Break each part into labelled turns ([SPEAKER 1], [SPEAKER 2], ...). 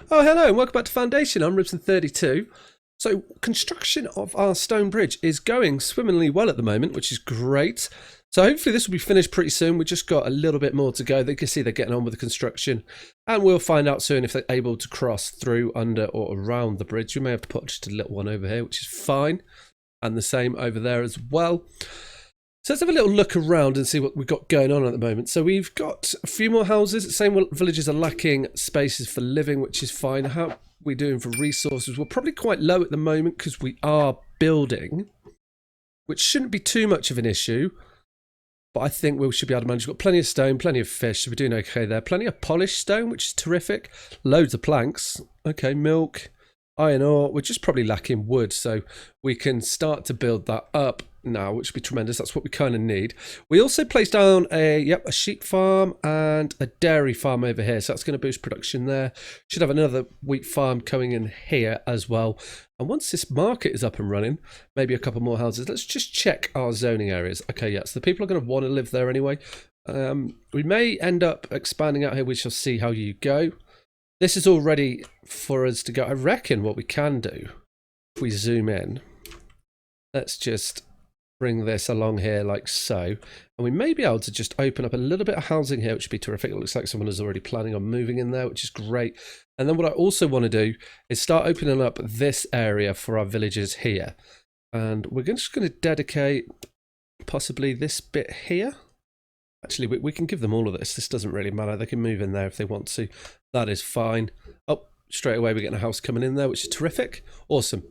[SPEAKER 1] Oh, hello, and welcome back to Foundation. I'm Ribson32. So, construction of our stone bridge is going swimmingly well at the moment, which is great. So, hopefully, this will be finished pretty soon. We've just got a little bit more to go. They can see they're getting on with the construction, and we'll find out soon if they're able to cross through, under, or around the bridge. We may have to put just a little one over here, which is fine, and the same over there as well. So let's have a little look around and see what we've got going on at the moment. So we've got a few more houses. Same villages are lacking spaces for living, which is fine. How are we doing for resources? We're probably quite low at the moment because we are building, which shouldn't be too much of an issue. But I think we should be able to manage. We've got plenty of stone, plenty of fish, so we're doing okay there. Plenty of polished stone, which is terrific. Loads of planks. Okay, milk, iron ore. We're just probably lacking wood, so we can start to build that up now, which would be tremendous. That's what we kind of need. We also placed down a sheep farm and a dairy farm over here, so that's going to boost production there. Should have another wheat farm coming in here as well. And once this market is up and running, maybe a couple more houses. Let's just check our zoning areas. Okay, yeah, so the people are going to want to live there anyway. We may end up expanding out here. We shall see how you go. This is all ready for us to go. I reckon what we can do, if we zoom in, let's just bring this along here like so, and we may be able to just open up a little bit of housing here, which would be terrific. It looks like someone is already planning on moving in there, which is great. And then what I also want to do is start opening up this area for our villages here, and we're just going to dedicate possibly this bit here. Actually, we can give them all of this doesn't really matter. They can move in there if they want to. That is fine. Oh, straight away we're getting a house coming in there, which is terrific. Awesome.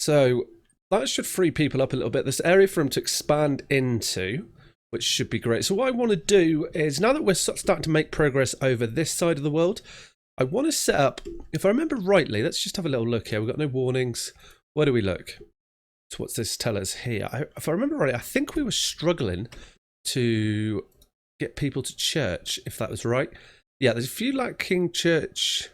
[SPEAKER 1] So that should free people up a little bit. This area for them to expand into, which should be great. So what I want to do is, now that we're starting to make progress over this side of the world, I want to set up, if I remember rightly, let's just have a little look here. We've got no warnings. Where do we look? So what's this tell us here? If I remember right, I think we were struggling to get people to church, if that was right. Yeah, there's a few lacking church.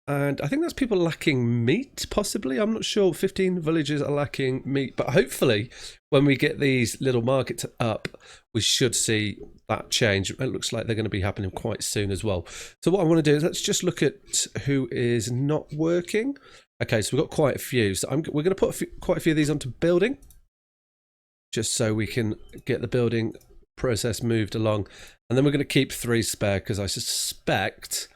[SPEAKER 1] And I think that's people lacking meat, possibly. I'm not sure. 15 villages are lacking meat. But hopefully, when we get these little markets up, we should see that change. It looks like they're going to be happening quite soon as well. So what I want to do is let's just look at who is not working. Okay, so we've got quite a few. So we're going to put quite a few of these onto building, just so we can get the building process moved along. And then we're going to keep 3 spare, because I suspect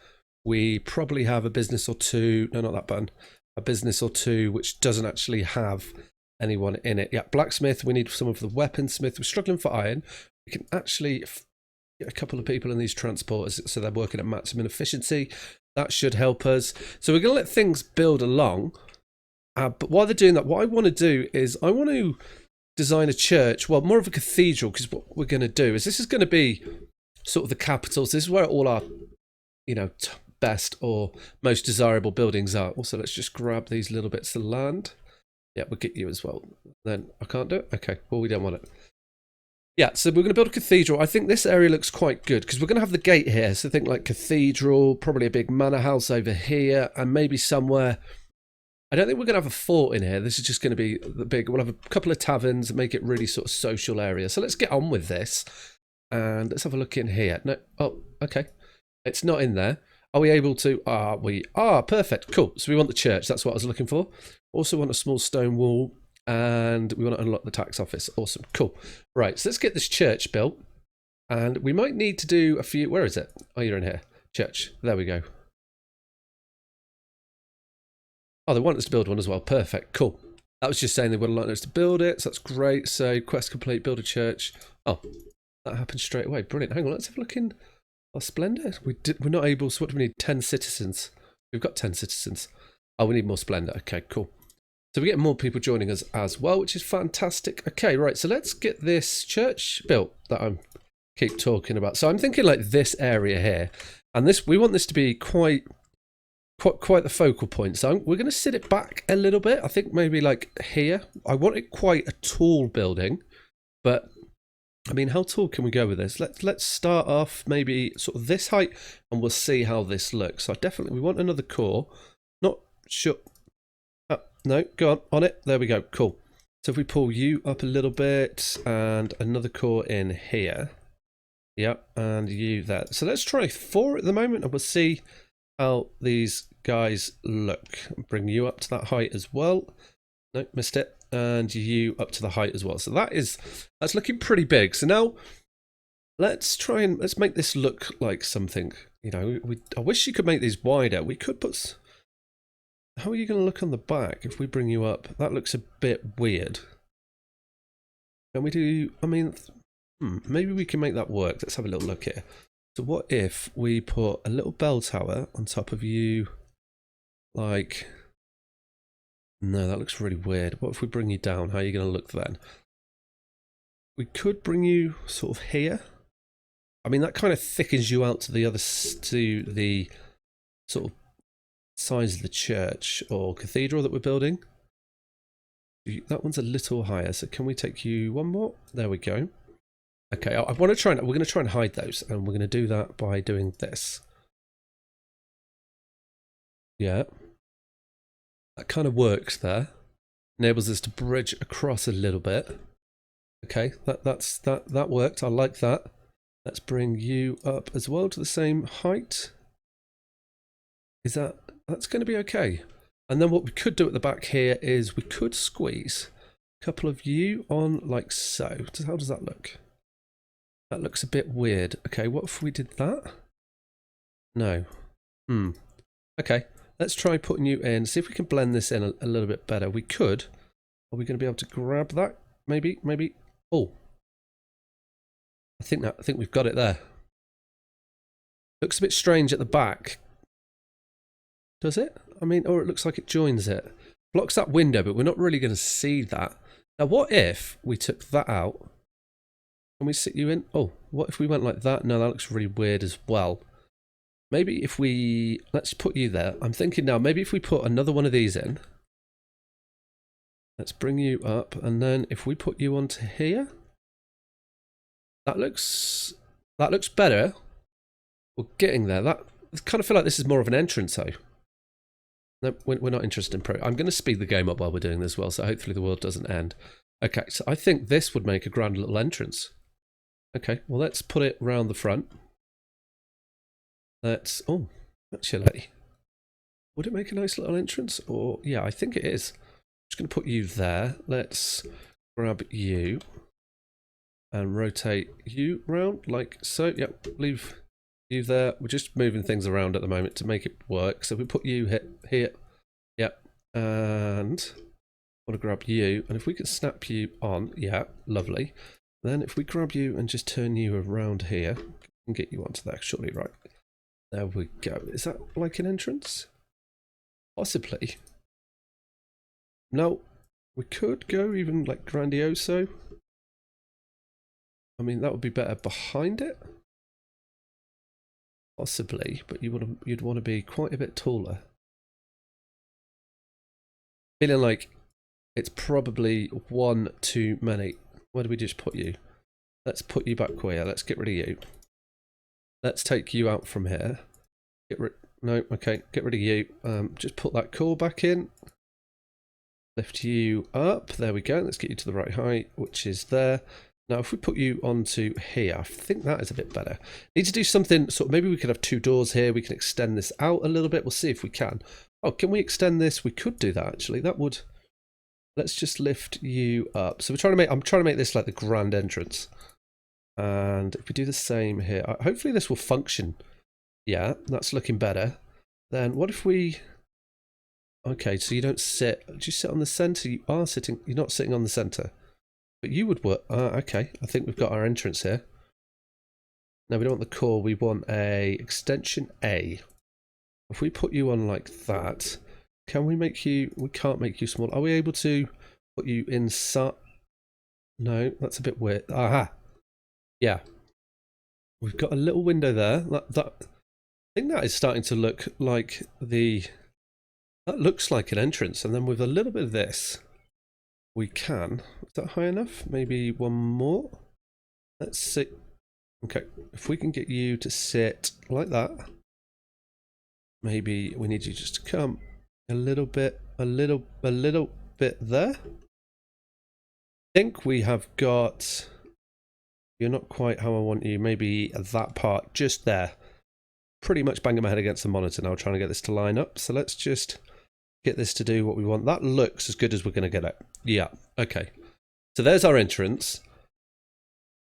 [SPEAKER 1] we probably have a business or two, no, not that button, a business or two which doesn't actually have anyone in it. Yeah, blacksmith, we need some of the weaponsmith. We're struggling for iron. We can actually get a couple of people in these transporters so they're working at maximum efficiency. That should help us. So we're going to let things build along. But while they're doing that, what I want to do is I want to design a church, well, more of a cathedral, because what we're going to do is this is going to be sort of the capital. So this is where all our, best or most desirable buildings are. Also, let's just grab these little bits of land. Yeah, we'll get you as well. Then I can't do it. Okay, well, we don't want it. Yeah, so we're going to build a cathedral. I think this area looks quite good because we're going to have the gate here. So think like cathedral, probably a big manor house over here, and maybe somewhere. I don't think we're going to have a fort in here. This is just going to be the big. We'll have a couple of taverns and make it really sort of social area. So let's get on with this, and let's have a look in here. No, oh, okay, it's not in there. Are we able to? We are. Perfect. Cool. So we want the church. That's what I was looking for. Also want a small stone wall. And we want to unlock the tax office. Awesome. Cool. Right. So let's get this church built. And we might need to do a few. Where is it? Oh, you're in here. Church. There we go. Oh, they want us to build one as well. Perfect. Cool. That was just saying they would like us to build it. So that's great. So quest complete. Build a church. Oh, that happened straight away. Brilliant. Hang on. Let's have a look in. Oh, splendor. We're not able. So what do we need? 10 citizens. We've got 10 citizens. Oh, we need more splendor. Okay, cool. So we're getting more people joining us as well, which is fantastic. Okay, right. So let's get this church built that I keep talking about. So I'm thinking like this area here, and this we want this to be quite the focal point. So we're going to sit it back a little bit. I think maybe like here. I want it quite a tall building, but I mean, how tall can we go with this? Let's start off maybe sort of this height, and we'll see how this looks. So definitely we want another core. Not sure. Oh, no, go on it. There we go. Cool. So if we pull you up a little bit and another core in here. Yep, and you there. So let's try 4 at the moment, and we'll see how these guys look. Bring you up to that height as well. No, missed it. And you up to the height as well. So that's looking pretty big. So now let's make this look like something. You know, I wish you could make these wider. We could put. How are you going to look on the back if we bring you up? That looks a bit weird. Can we do? I mean, maybe we can make that work. Let's have a little look here. So what if we put a little bell tower on top of you? Like, no, that looks really weird. What if we bring you down? How are you going to look then? We could bring you sort of here. I mean, that kind of thickens you out to the sort of size of the church or cathedral that we're building. That one's a little higher, so can we take you one more? There we go. Okay, I want to try and we're going to try and hide those, and we're going to do that by doing this. Yeah, that kind of works there. Enables us to bridge across a little bit. Okay, that worked. I like that. Let's bring you up as well to the same height. That's going to be okay. And then what we could do at the back here is we could squeeze a couple of you on like so. How does that look? That looks a bit weird. Okay, what if we did that? No. Okay, let's try putting you in. See if we can blend this in a little bit better. We could. Are we going to be able to grab that? Maybe. Oh. I think we've got it there. Looks a bit strange at the back. Does it? I mean, or it looks like it joins it. Blocks that window, but we're not really going to see that. Now, what if we took that out? Can we sit you in? Oh, what if we went like that? No, that looks really weird as well. Maybe if we... Let's put you there. I'm thinking now, maybe if we put another one of these in. Let's bring you up. And then if we put you onto here. That looks better. We're getting there. I kind of feel like this is more of an entrance, though. No, we're not interested in pro. I'm going to speed the game up while we're doing this as well, so hopefully the world doesn't end. Okay, so I think this would make a grand little entrance. Okay, well, let's put it round the front. Oh, actually, would it make a nice little entrance? Or, yeah, I think it is. I'm just going to put you there. Let's grab you and rotate you round like so. Yep, leave you there. We're just moving things around at the moment to make it work. So we put you here. Yep, and I want to grab you. And if we can snap you on, yeah, lovely. Then if we grab you and just turn you around here, and get you onto there, surely, right? There we go. Is that like an entrance? Possibly. No, we could go even like grandioso. I mean, that would be better behind it. Possibly, but you'd want to be quite a bit taller. Feeling like it's probably one too many. Where do we just put you? Let's put you back here. Let's get rid of you. Let's take you out from here. No, okay, get rid of you. Just put that core back in. Lift you up. There we go. Let's get you to the right height, which is there. Now, if we put you onto here, I think that is a bit better. Need to do something, so maybe we could have two doors here. We can extend this out a little bit. We'll see if we can. Oh, can we extend this? We could do that, actually. That would... Let's just lift you up. So I'm trying to make this like the grand entrance. And if we do the same here, hopefully this will function. Yeah, that's looking better. Then what if we... Okay, so you don't sit... Do you sit on the centre? You are sitting... You're not sitting on the centre. But you would work... okay, I think we've got our entrance here. No, we don't want the core. We want a extension A. If we put you on like that, can we make you... We can't make you small. Are we able to put you inside? No, that's a bit weird. Aha! Yeah. We've got a little window there. I think that is starting to look like the... That looks like an entrance. And then with a little bit of this, we can... Is that high enough? Maybe one more? Let's see. Okay, if we can get you to sit like that. Maybe we need you just to come a little bit there. I think we have got... You're not quite how I want you. Maybe that part just there. pretty much banging my head against the monitor now trying to get this to line up. So let's just get this to do what we want. That looks as good as we're going to get it. Yeah, okay. So there's our entrance.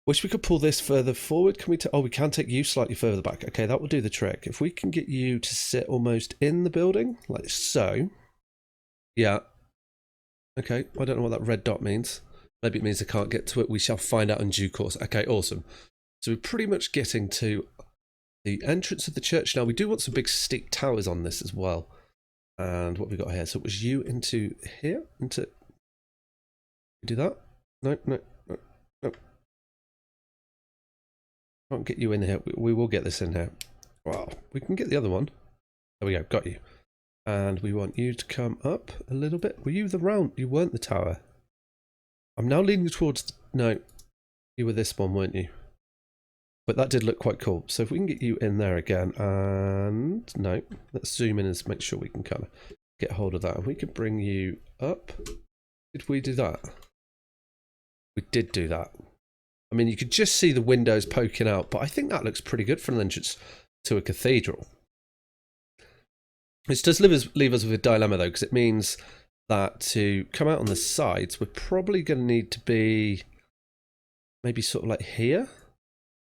[SPEAKER 1] Wish we could pull this further forward. Can we? Oh, we can take you slightly further back. Okay, that will do the trick. If we can get you to sit almost in the building, like so. Yeah. Okay, I don't know what that red dot means. Maybe it means I can't get to it. We shall find out in due course. Okay, awesome. So we're pretty much getting to the entrance of the church now. We do want some big steep towers on this as well. And what we got here? So it was you into here? Into... Do that? No, no, no, no. Can't get you in here. We will get this in here. Wow, we can get the other one. There we go, got you. And we want you to come up a little bit. Were you the round? You weren't the tower. I'm now leaning towards... No, you were this one, weren't you? But that did look quite cool. So if we can get you in there again, and... No, let's zoom in and make sure we can kind of get hold of that. And we can bring you up. Did we do that? We did do that. I mean, you could just see the windows poking out, but I think that looks pretty good for an entrance to a cathedral. This does leave us with a dilemma, though, because it means that to come out on the sides, we're probably going to need to be maybe sort of like here.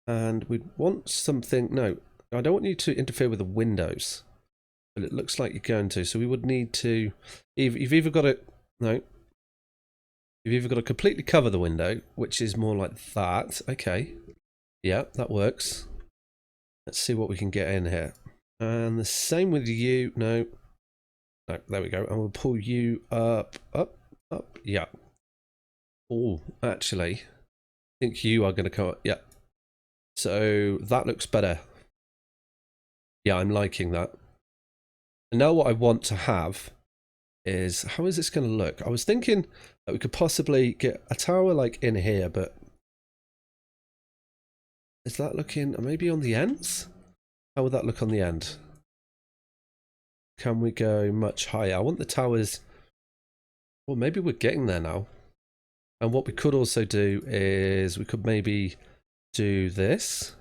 [SPEAKER 1] And we'd want something... No, I don't want you to interfere with the windows, but it looks like you're going to. So we would need to... You've either got to... No. You've either got to completely cover the window, which is more like that. Okay. Yeah, that works. Let's see what we can get in here. And the same with you. No. No, there we go. And we'll pull you up, up, up. Yeah. Oh, actually, I think you are going to come up. Yeah. So that looks better. Yeah, I'm liking that. And now what I want to have is, how is this going to look? I was thinking that we could possibly get a tower like in here, but is that looking maybe on the ends? How would that look on the end? Can we go much higher? I want the towers... Well, maybe we're getting there now. And what we could also do is we could maybe do this.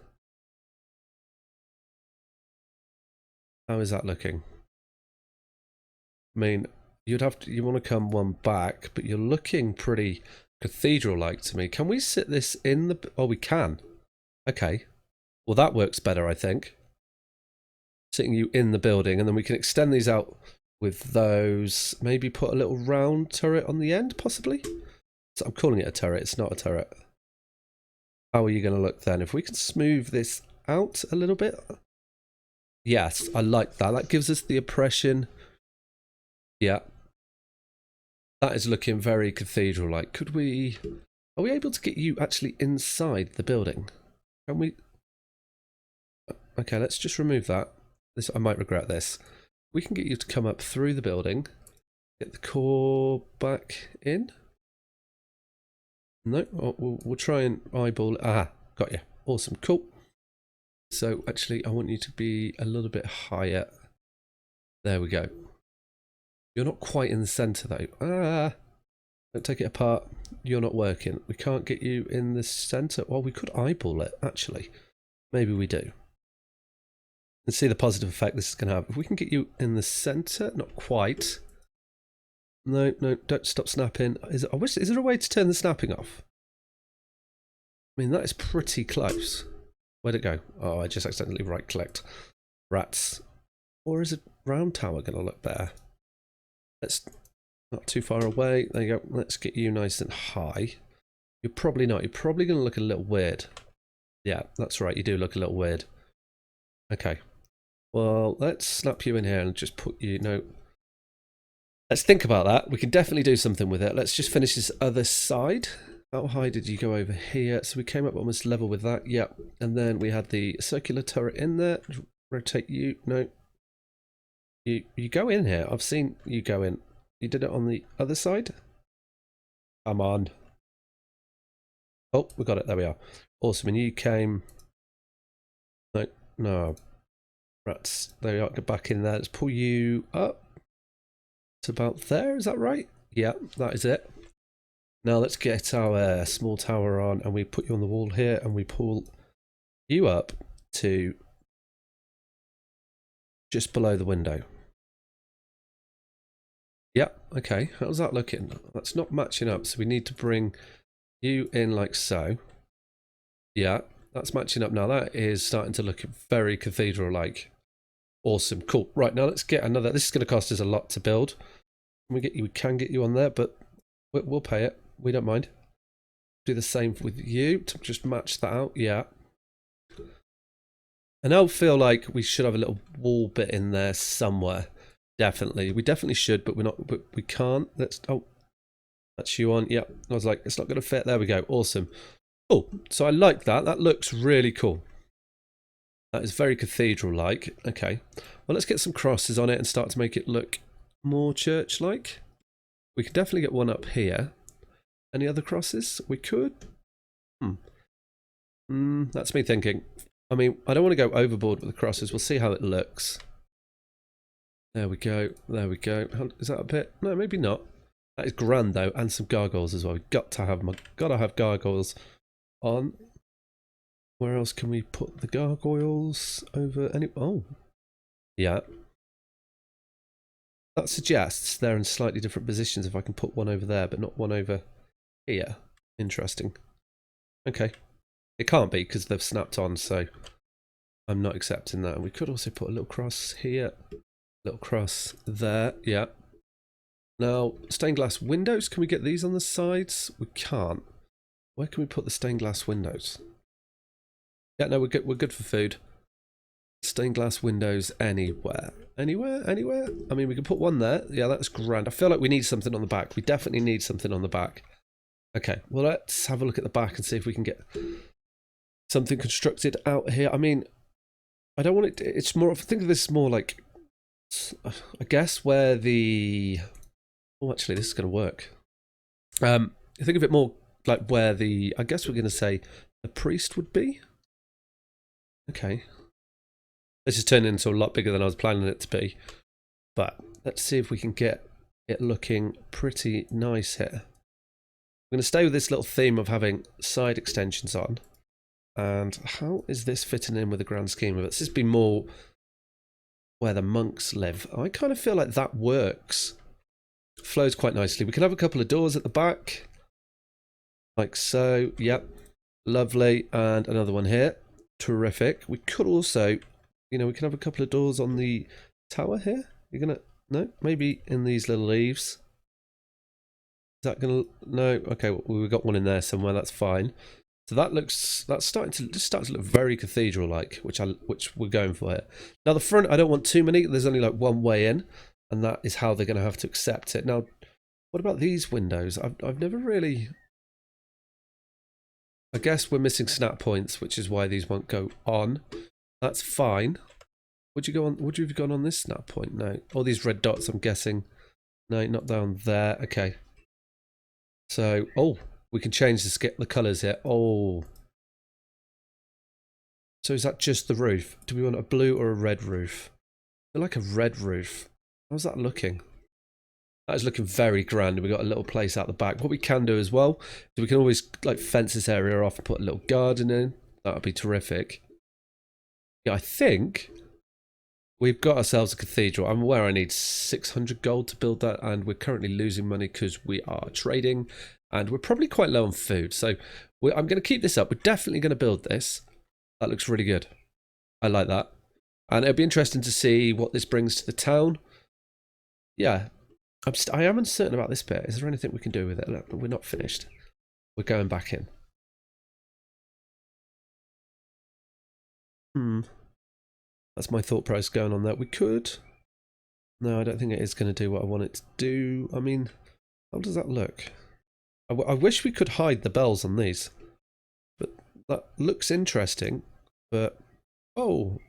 [SPEAKER 1] How is that looking? I mean, you want to come one back, but you're looking pretty cathedral-like to me. Can we sit this in the... Oh, we can. Okay. Well, that works better, I think. Sitting you in the building, and then we can extend these out with those. Maybe put a little round turret on the end, possibly? So I'm calling it a turret. It's not a turret. How are you going to look then? If we can smooth this out a little bit. Yes, I like that. That gives us the impression... Yeah. That is looking very cathedral-like. Could we... Are we able to get you actually inside the building? Can we... Okay, let's just remove that. This, I might regret this. We can get you to come up through the building. Get the core back in. No, oh, we'll try and eyeball it. Ah, got you. Awesome, cool. So actually, I want you to be a little bit higher. There we go. You're not quite in the centre though. Ah, don't take it apart. You're not working. We can't get you in the centre. Well, we could eyeball it, actually. Maybe we do. And see the positive effect this is going to have. If we can get you in the centre, not quite. No, no, don't stop snapping. Is there a way to turn the snapping off? I mean, that is pretty close. Where'd it go? Oh, I just accidentally right-clicked. Rats. Or is a round tower going to look better? Let's not too far away. There you go. Let's get you nice and high. You're probably not. You're probably going to look a little weird. Yeah, that's right. You do look a little weird. Okay. Well, let's snap you in here and just put you... No. Let's think about that. We can definitely do something with it. Let's just finish this other side. How high did you go over here? So we came up almost level with that. Yeah. And then we had the circular turret in there. Rotate you. No. You go in here. I've seen you go in. You did it on the other side? Come on. Oh, we got it. There we are. Awesome. And you came... No. No. Rats. There we are. Get back in there. Let's pull you up. It's about there. Is that right? Yeah, that is it. Now let's get our small tower on and we put you on the wall here and we pull you up to just below the window. Yeah, okay. How's that looking? That's not matching up, so we need to bring you in like so. Yeah, that's matching up now. That is starting to look very cathedral-like. Awesome, cool. Right, now let's get another. This is going to cost us a lot to build. We can get you on there, but we'll pay it. We don't mind. Do the same with you to just match that out. Yeah. And I feel like we should have a little wall bit in there somewhere. Definitely. We definitely should, but we can't. That's you on. Yeah. I was like, it's not going to fit. There we go. Awesome. Cool. So I like that. That looks really cool. That is very cathedral-like. Okay. Well, let's get some crosses on it and start to make it look more church-like. We could definitely get one up here. Any other crosses? We could. That's me thinking. I mean, I don't want to go overboard with the crosses. We'll see how it looks. There we go. There we go. Is that a bit? No, maybe not. That is grand though, and some gargoyles as well. We've got to have them. Gotta have gargoyles on. Where else can we put the gargoyles over? Oh, yeah. That suggests they're in slightly different positions. If I can put one over there, but not one over here. Interesting. Okay. It can't be because they've snapped on, so I'm not accepting that. And we could also put a little cross here, little cross there. Yeah. Now, stained glass windows. Can we get these on the sides? We can't. Where can we put the stained glass windows? Yeah, no, we're good. We're good for food. Stained glass windows anywhere. Anywhere? Anywhere? I mean, we can put one there. Yeah, that's grand. I feel like we need something on the back. We definitely need something on the back. Okay, well, let's have a look at the back and see if we can get something constructed out here. I mean, I don't want it. It's more. Think of this more like, I guess, where the. Oh, actually, this is going to work. Think of it more like where the. I guess we're going to say the priest would be. Okay. This is turning into a lot bigger than I was planning it to be. But let's see if we can get it looking pretty nice here. I'm going to stay with this little theme of having side extensions on. And how is this fitting in with the grand scheme of it? This has been more where the monks live. I kind of feel like that works. Flows quite nicely. We can have a couple of doors at the back. Like so. Yep. Lovely. And another one here. Terrific. We could also, you know, we can have a couple of doors on the tower here. You're going to, no, maybe in these little leaves. Is that going to, no, okay, well, we've got one in there somewhere, that's fine. So that's starting to look very cathedral-like, which we're going for here. Now the front, I don't want too many, there's only like one way in, and that is how they're going to have to accept it. Now, what about these windows? I've never really, I guess we're missing snap points, which is why these won't go on. That's fine. Would you have gone on this snap point? No. All these red dots, I'm guessing. No, not down there. Okay. So, oh, we can change the colours here. Oh. So is that just the roof? Do we want a blue or a red roof? I like a red roof. How's that looking? That is looking very grand. We've got a little place out the back. What we can do as well, is we can always like fence this area off and put a little garden in. That would be terrific. Yeah, I think we've got ourselves a cathedral. I'm aware I need 600 gold to build that, and we're currently losing money because we are trading, and we're probably quite low on food. So I'm going to keep this up. We're definitely going to build this. That looks really good. I like that. And it'll be interesting to see what this brings to the town. Yeah, I am uncertain about this bit. Is there anything we can do with it? Look, we're not finished. We're going back in. That's my thought process going on there. We could. No, I don't think it is going to do what I want it to do. I mean, how does that look? I wish we could hide the bells on these. But that looks interesting. But, oh.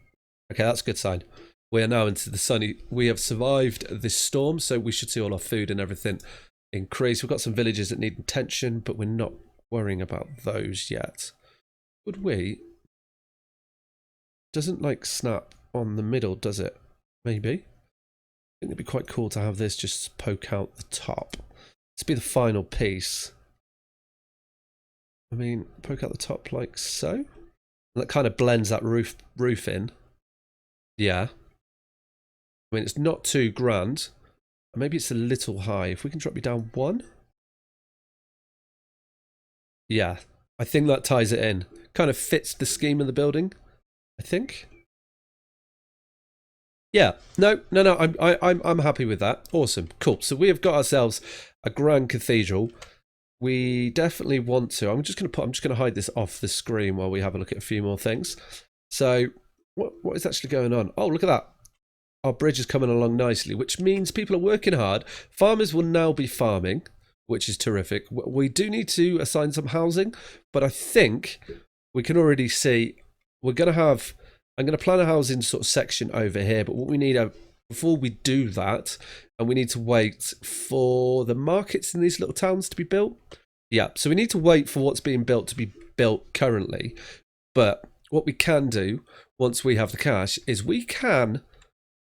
[SPEAKER 1] Okay, that's a good sign. We are now into the sunny. We have survived this storm, so we should see all our food and everything increase. We've got some villages that need attention, but we're not worrying about those yet. Would we? Doesn't like snap on the middle, does it? Maybe. I think it'd be quite cool to have this just poke out the top. This be the final piece. I mean, poke out the top like so. And that kind of blends that roof in. Yeah. I mean, it's not too grand. Maybe it's a little high. If we can drop you down 1. Yeah, I think that ties it in. Kind of fits the scheme of the building, I think. Yeah, no, I'm happy with that. Awesome, cool. So we have got ourselves a grand cathedral. We definitely want to. I'm just gonna hide this off the screen while we have a look at a few more things. So what is actually going on? Oh, look at that. Our bridge is coming along nicely, which means people are working hard. Farmers will now be farming, which is terrific. We do need to assign some housing, but I think we can already see we're going to have, I'm going to plan a housing sort of section over here, but what we need before we do that, and we need to wait for the markets in these little towns to be built. Yeah, so we need to wait for what's being built to be built currently. But what we can do once we have the cash is we can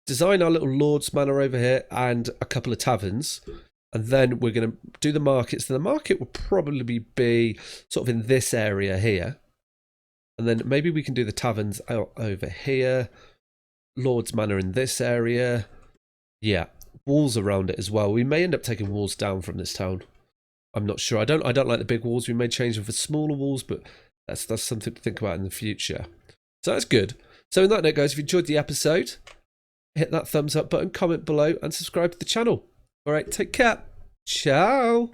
[SPEAKER 1] design our little Lord's Manor over here and a couple of taverns. And then we're going to do the markets. So the market will probably be sort of in this area here. And then maybe we can do the taverns out over here. Lord's Manor in this area. Yeah, walls around it as well. We may end up taking walls down from this town. I'm not sure. I don't like the big walls. We may change them for smaller walls, but that's something to think about in the future. So that's good. So in that note, guys, if you enjoyed the episode, hit that thumbs up button, comment below, and subscribe to the channel. All right, take care. Ciao.